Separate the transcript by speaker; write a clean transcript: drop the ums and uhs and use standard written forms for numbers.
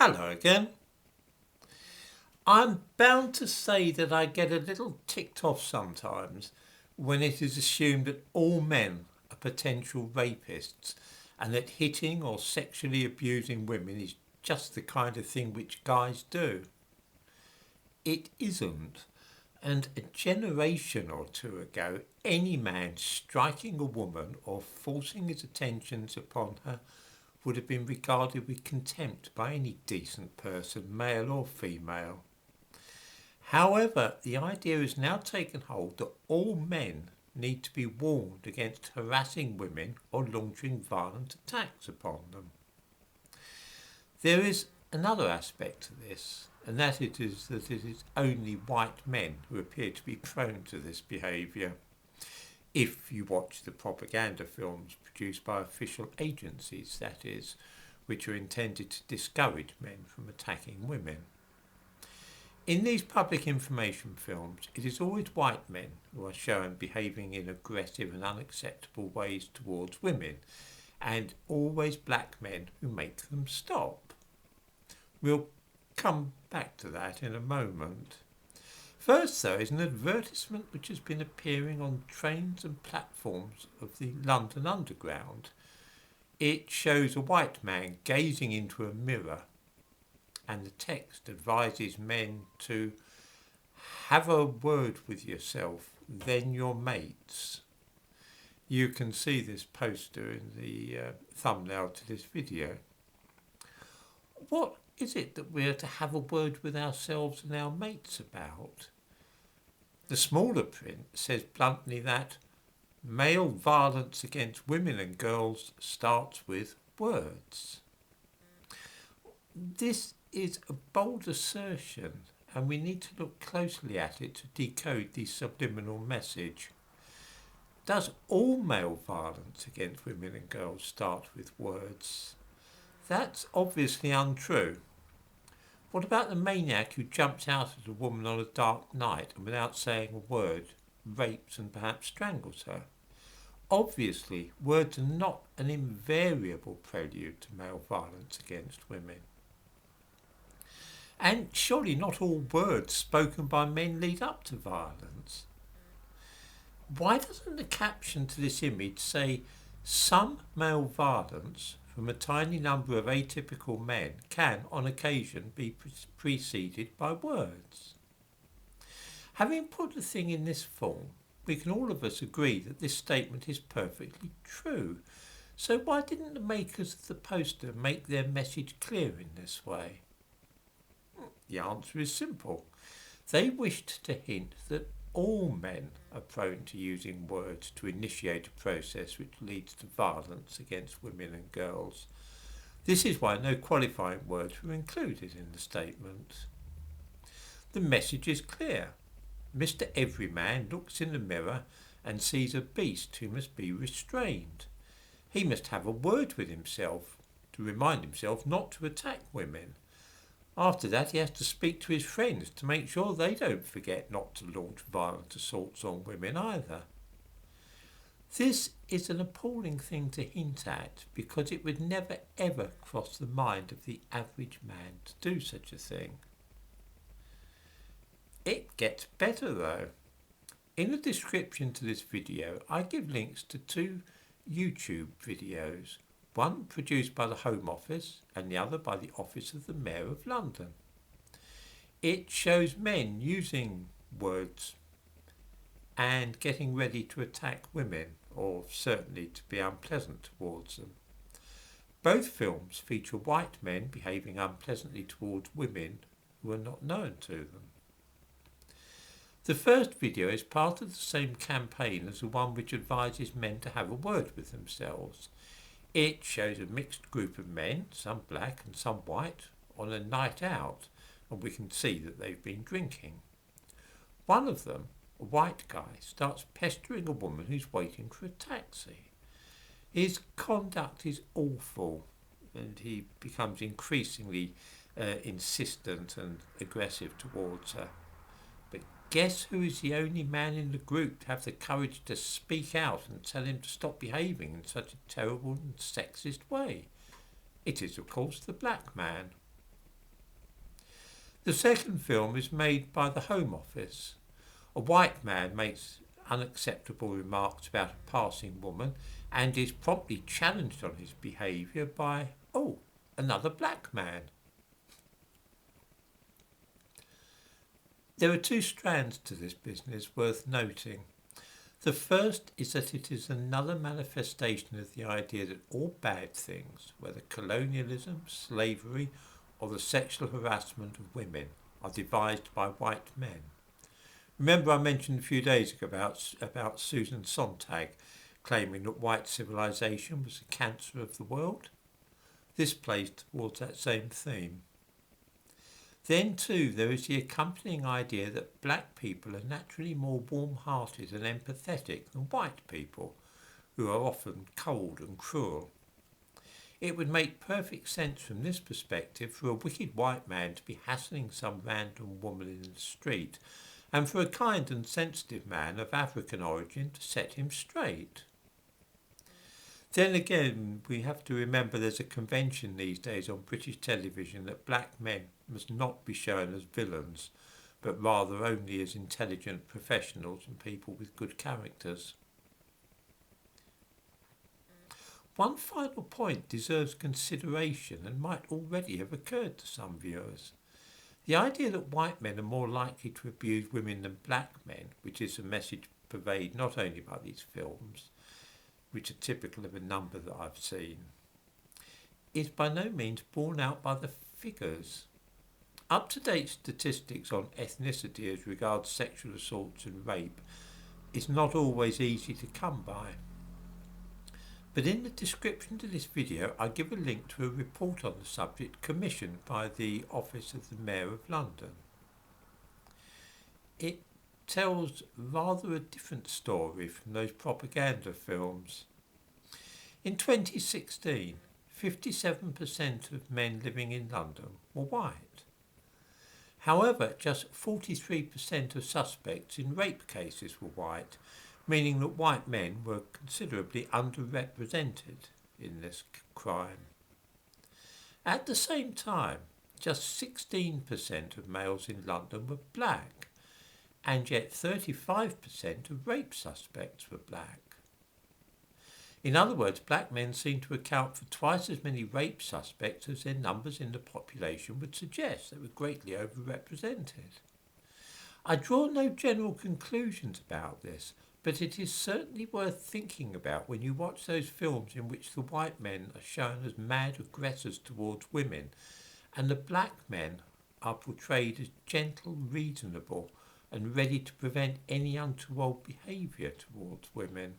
Speaker 1: Hello again. I'm bound to say that I get a little ticked off sometimes when it is assumed that all men are potential rapists and that hitting or sexually abusing women is just the kind of thing which guys do. It isn't. And a generation or two ago, any man striking a woman or forcing his attentions upon her would have been regarded with contempt by any decent person, male or female. However, the idea has now taken hold that all men need to be warned against harassing women or launching violent attacks upon them. There is another aspect to this, and that it is that it is only white men who appear to be prone to this behaviour. If you watch the propaganda films produced by official agencies, that is, which are intended to discourage men from attacking women. In these public information films, it is always white men who are shown behaving in aggressive and unacceptable ways towards women, and always black men who make them stop. We'll come back to that in a moment. First, though, is an advertisement which has been appearing on trains and platforms of the London Underground. It shows a white man gazing into a mirror, and the text advises men to have a word with yourself, then your mates. You can see this poster in the thumbnail to this video. What is it that we're to have a word with ourselves and our mates about? The smaller print says bluntly that male violence against women and girls starts with words. This is a bold assertion, and we need to look closely at it to decode the subliminal message. Does all male violence against women and girls start with words? That's obviously untrue. What about the maniac who jumps out at a woman on a dark night and without saying a word, rapes and perhaps strangles her? Obviously, words are not an invariable prelude to male violence against women. And surely not all words spoken by men lead up to violence. Why doesn't the caption to this image say, some male violence from a tiny number of atypical men can, on occasion, be preceded by words? Having put the thing in this form, we can all of us agree that this statement is perfectly true. So why didn't the makers of the poster make their message clear in this way? The answer is simple. They wished to hint that all men are prone to using words to initiate a process which leads to violence against women and girls. This is why no qualifying words were included in the statement. The message is clear. Mr. Everyman looks in the mirror and sees a beast who must be restrained. He must have a word with himself to remind himself not to attack women. After that, he has to speak to his friends to make sure they don't forget not to launch violent assaults on women either. This is an appalling thing to hint at because it would never ever cross the mind of the average man to do such a thing. It gets better though. In the description to this video, I give links to two YouTube videos. One produced by the Home Office and the other by the Office of the Mayor of London. It shows men using words and getting ready to attack women, or certainly to be unpleasant towards them. Both films feature white men behaving unpleasantly towards women who are not known to them. The first video is part of the same campaign as the one which advises men to have a word with themselves. It shows a mixed group of men, some black and some white, on a night out, and we can see that they've been drinking. One of them, a white guy, starts pestering a woman who's waiting for a taxi. His conduct is awful, and he becomes increasingly insistent and aggressive towards her. But guess who is the only man in the group to have the courage to speak out and tell him to stop behaving in such a terrible and sexist way? It is, of course, the black man. The second film is made by the Home Office. A white man makes unacceptable remarks about a passing woman and is promptly challenged on his behaviour by, another black man. There are two strands to this business worth noting. The first is that it is another manifestation of the idea that all bad things, whether colonialism, slavery, or the sexual harassment of women, are devised by white men. Remember I mentioned a few days ago about Susan Sontag claiming that white civilization was the cancer of the world? This plays towards that same theme. Then too there is the accompanying idea that black people are naturally more warm-hearted and empathetic than white people, who are often cold and cruel. It would make perfect sense from this perspective for a wicked white man to be hassling some random woman in the street, and for a kind and sensitive man of African origin to set him straight. Then again, we have to remember there's a convention these days on British television that black men must not be shown as villains, but rather only as intelligent professionals and people with good characters. One final point deserves consideration and might already have occurred to some viewers. The idea that white men are more likely to abuse women than black men, which is a message pervaded not only by these films, which are typical of a number that I've seen, is by no means borne out by the figures. Up-to-date statistics on ethnicity as regards sexual assaults and rape is not always easy to come by. But in the description to this video I give a link to a report on the subject commissioned by the Office of the Mayor of London. It tells rather a different story from those propaganda films. In 2016, 57% of men living in London were white. However, just 43% of suspects in rape cases were white, meaning that white men were considerably underrepresented in this crime. At the same time, just 16% of males in London were black, and yet 35% of rape suspects were black. In other words, black men seem to account for twice as many rape suspects as their numbers in the population would suggest. They were greatly overrepresented. I draw no general conclusions about this, but it is certainly worth thinking about when you watch those films in which the white men are shown as mad aggressors towards women, and the black men are portrayed as gentle, reasonable, and ready to prevent any untoward behaviour towards women.